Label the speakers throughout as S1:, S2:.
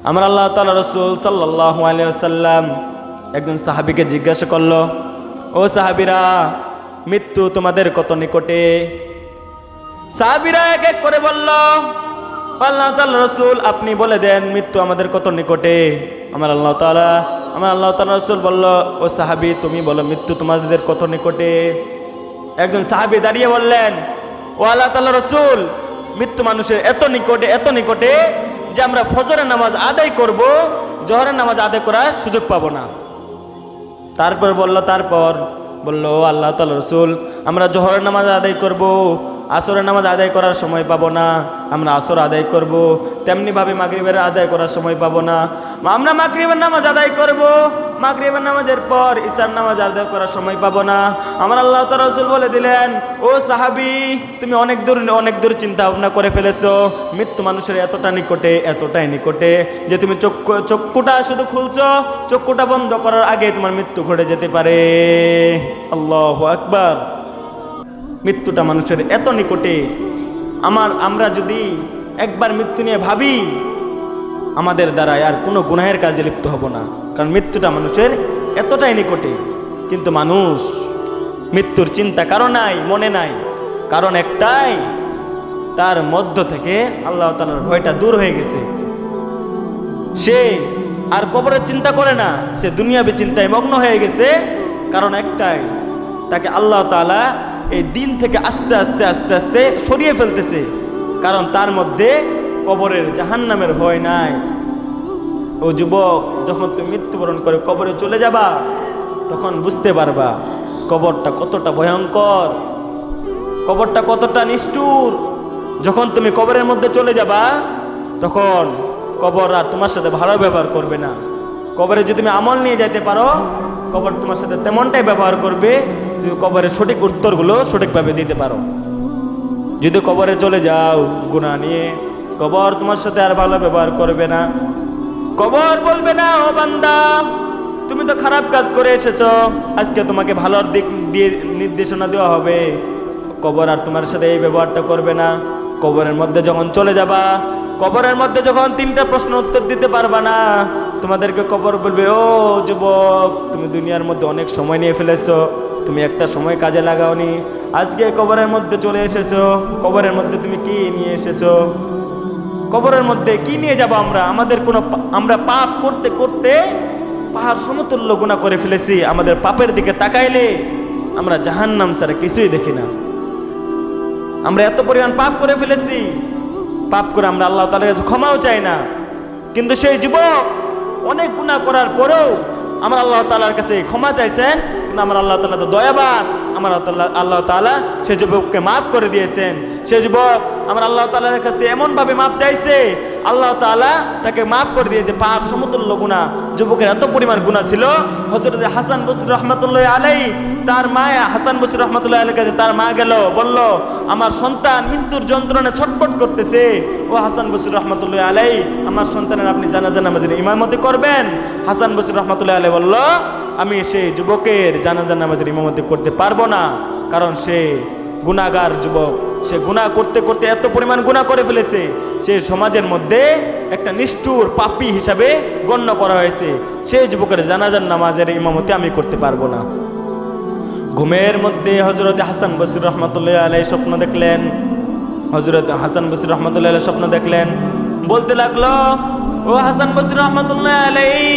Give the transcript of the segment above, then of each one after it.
S1: আমার আল্লাহ তাআলা রাসূল সাল্লাল্লাহু আলাইহি ওয়াসাল্লাম একজন সাহাবীকে জিজ্ঞাসা করলো, ও সাহাবীরা, মৃত্যু তোমাদের কত নিকটে? সাহাবীরা এক এক করে বলল, আল্লাহ তাআলা রাসূল আপনি বলে দেন মৃত্যু আমাদের কত নিকটে। আমার আল্লাহ তাআলা রাসূল বলল, ও সাহাবী তুমি বলো মৃত্যু তোমাদের কত নিকটে। একজন সাহাবী দাঁড়িয়ে বললেন, ও আল্লাহ তাআলা রাসূল, মৃত্যু মানুষের এত নিকটে যে আমরা ফজরের নামাজ আদায় করব, জোহরের নামাজ আদায় করার সুযোগ পাবো না। তারপর বলল, ও আল্লাহ তাআলা রাসূল, আমরা জোহরের নামাজ আদায় করব, আসরের নামাজ আদায় করার সময় পাবো না। আমরা আসর আদায় করব, তেমনিভাবে মাগরিবের আদায় করার সময় পাবো না। আমরা মাগরিবের নামাজ আদায় করব, মাগরিবের নামাজের পর ইশার নামাজ আদায় করার সময় পাবো না। আমার আল্লাহ তাআলা রাসূল বলে দিলেন, ও সাহাবী, তুমি অনেক দূর চিন্তা ভাবনা করে ফেলেছো। মৃত্যু মানুষের এতটাই নিকটে যে তুমি চক্ষুটা শুধু খুলছো, চক্ষুটা বন্ধ করার আগে তোমার মৃত্যু ঘটে যেতে পারে। আল্লাহু আকবার। মৃত্যুটা মানুষের এত নিকটে, আমরা যদি একবার মৃত্যু নিয়ে ভাবি, আমাদের দ্বারা আর কোনো গুনাহের কাজে লিপ্ত হব না, কারণ মৃত্যুটা মানুষের এতটাই নিকটে। কিন্তু মানুষ মৃত্যুর চিন্তা মনে নাই, কারণ একটাই, তার মধ্য থেকে আল্লাহ তাআলার ভয়টা দূর হয়ে গেছে। সে আর কবরের চিন্তা করে না, সে দুনিয়াবী চিন্তায় মগ্ন হয়ে গেছে। কারণ একটাই, তাকে আল্লাহ তাআলা এই দিন থেকে আস্তে আস্তে সরিয়ে ফেলতেছে, কারণ তার মধ্যে কবরের জাহান্নামের ভয় নাই। ও যুবক, যখন তুমি মৃত্যুবরণ করে কবরে চলে যাবা, তখন বুঝতে পারবা কবরটা কতটা ভয়ঙ্কর, কবরটা কতটা নিষ্ঠুর। যখন তুমি কবরের মধ্যে চলে যাবা, তখন কবর আর তোমার সাথে ভালো ব্যবহার করবে না। কবরে যদি তুমি আমল নিয়ে যাইতে পারো, কবর তোমার সাথে তেমনটাই ব্যবহার করবে, যদি কবরের সঠিক উত্তরগুলো সঠিকভাবে দিতে পারো। যদি কবরে চলে যাও গুনাহ নিয়ে, কবর তোমার সাথে আর ভালো ব্যবহার করবে না। কবর বলবে না, ও বান্দা, তুমি তো খারাপ কাজ করে এসেছো, আজকে তোমাকে ভালোর দিক দিয়ে নির্দেশনা দেওয়া হবে। কবর আর তোমার সাথে এই ব্যবহারটা করবে না। কবরের মধ্যে যখন চলে যাবা, কবরের মধ্যে যখন 3টা প্রশ্ন উত্তর দিতে পারবা না, তোমাদেরকে কবর বলবে, ও যুবক, তুমি দুনিয়ার মধ্যে অনেক সময় নিয়ে ফেলেছো, তুমি একটা সময় কাজে লাগাওনি, আজকে কবরের মধ্যে চলে এসেছো। কবরের মধ্যে তুমি কি নিয়ে এসেছো? কবরের মধ্যে কি নিয়ে যাব? আমরা পাপ করতে করতে পাহাড় সমতুল্য গুনাহ করে ফেলেছি। আমাদের পাপের দিকে তাকাইলে আমরা জাহান্নাম ছাড়া কিছুই দেখি না। আমরা এত পরিমাণ পাপ করে ফেলেছি, পাপ করে আমরা আল্লাহ তাআলার কাছে ক্ষমাও চাই না। কিন্তু সেই যুবক অনেক গুনাহ করার পরেও আমার আল্লাহ তাআলার কাছে ক্ষমা চাইছেন, কিন্তু আমার আল্লাহ তাআলা তো দয়াবান। আমার আল্লাহ তাআলা সেই যুবককে মাফ করে দিয়েছেন। সেই যুবক আমার আল্লাহ তাআলার কাছে এমনভাবে মাফ চাইছে, আল্লাহ তাআলা তাকে মাফ করে দিয়েছে পাহাড় সমতুল্য গুনাহ। যুবকের এত পরিমাণ গুনাহ ছিল, হযরত হাসান বসরি রাহমাতুল্লাহি আলাইহি, তার মা হাসান বসরি রাহমাতুল্লাহি আলাইহির কাছে তার মা গেল, বলল, আমার সন্তান মৃত্যুর যন্ত্রণায় ছটফট করতেছে, ও হাসান বসরি রাহমাতুল্লাহি আলাইহি, আমার সন্তানের আপনি জানাজা নামাজের ইমামতি করবেন। হাসান বসরি রাহমাতুল্লাহি আলাইহি বলল, আমি সেই যুবকের জানাজা নামাজের ইমামতি করতে পারবো না, কারণ সে গুনাহগার যুবক। সে গুনাহ করতে করতে এত পরিমাণ গুনাহ করে ফেলেছে, সে সমাজের মধ্যে একটা নিষ্ঠুর পাপী হিসাবে গণ্য করা হয়েছে। সেই যুবকের জানাজার নামাজের ইমামতি আমি করতে পারবো না। ঘুমের মধ্যে হযরত হাসান বসরি রাহমাতুল্লাহি আলাইহি স্বপ্ন দেখলেন। হযরত হাসান বসরি রাহমাতুল্লাহি আলাইহি স্বপ্ন দেখলেন, বলতে লাগলো, ও হাসান বসরি রাহমাতুল্লাহি আলাইহি,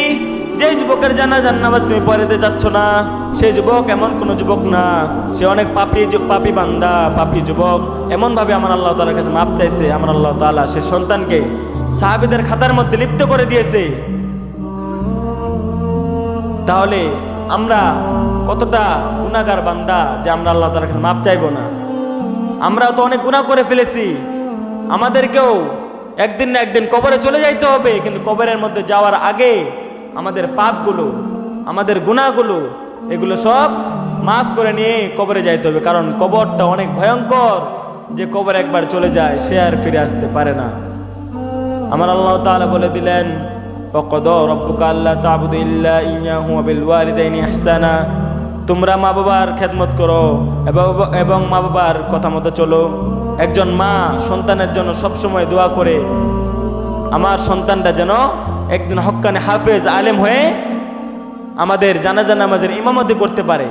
S1: যে যুবকের জানাজার নামাজ তুমি পড়াতে যাচ্ছ না, সেই যুবক এমন কোন যুবক না, সে অনেক পাপী বান্দা, পাপী যুবক। এমনভাবে আমার আল্লাহ তাআলার কাছে মাপ চাইছে। আমার আল্লাহ তাআলা সে সন্তানকে সাহাবীদের খাতার মধ্যে লিপ্ত করে দিয়েছে। তাহলে আমরা কতটা গুনাহগার বান্দা যে আমরা আল্লাহ তাআলার কাছে মাপ চাইবো না? আমরাও তো অনেক গুনাহ করে ফেলেছি। আমাদেরকেও একদিন না একদিন কবরে চলে যাইতে হবে, কিন্তু কবরের মধ্যে যাওয়ার আগে আমাদের পাপগুলো, আমাদের গুনাহগুলো, এগুলো সব মাফ করে নিয়ে কবরে যাইতে হবে। কারণ কবরটা অনেক ভয়ঙ্কর, যে কবর একবার চলে যায় সে আর ফিরে আসতে পারে না। আমার আল্লাহ তাআলা বলে দিলেন, ওয়াকাদা রাব্বুকা আল্লা তা'বুদু ইল্লা ইয়্যাহু ওয়া বিল ওয়ালিদাইনি ইহসানা, তোমরা মা বাবার খেদমত করো এবং মা বাবার কথা মতো চলো। একজন মা সন্তানের জন্য সবসময় দোয়া করে, আমার সন্তানটা যেন একদিন হক্কানে হাফেজ আলেম হয়ে আমাদের জানাজা নামাজের ইমামতি করতে পারে।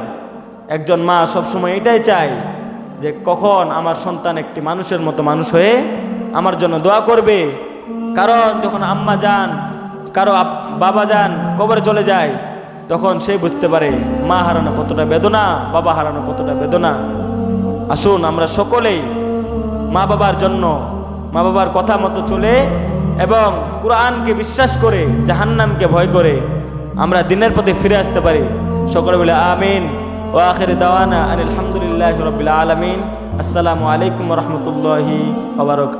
S1: একজন মা সবসময় এটাই চায় যে কখন আমার সন্তান একটি মানুষের মতো মানুষ হয়ে আমার জন্য দোয়া করবে। কারণ যখন আম্মা যান, কারো বাবা যান, কবরে চলে যায়, তখন সে বুঝতে পারে মা হারানো কতটা বেদনা, বাবা হারানো কতটা বেদনা। আসুন আমরা সকলেই মা বাবার জন্য, মা বাবার কথা মতো চলে এবং কুরআনকে বিশ্বাস করে জাহান্নামকে ভয় করে আমরা দিনের পথে ফিরে আসতে পারি। সকলে বলে আমিন। ওয়া আখির দাওয়ানা আলহামদুলিল্লাহি রাব্বিল আলামিন। আসসালামু আলাইকুম ওয়া রাহমাতুল্লাহি ওয়া বারাকাতুহু।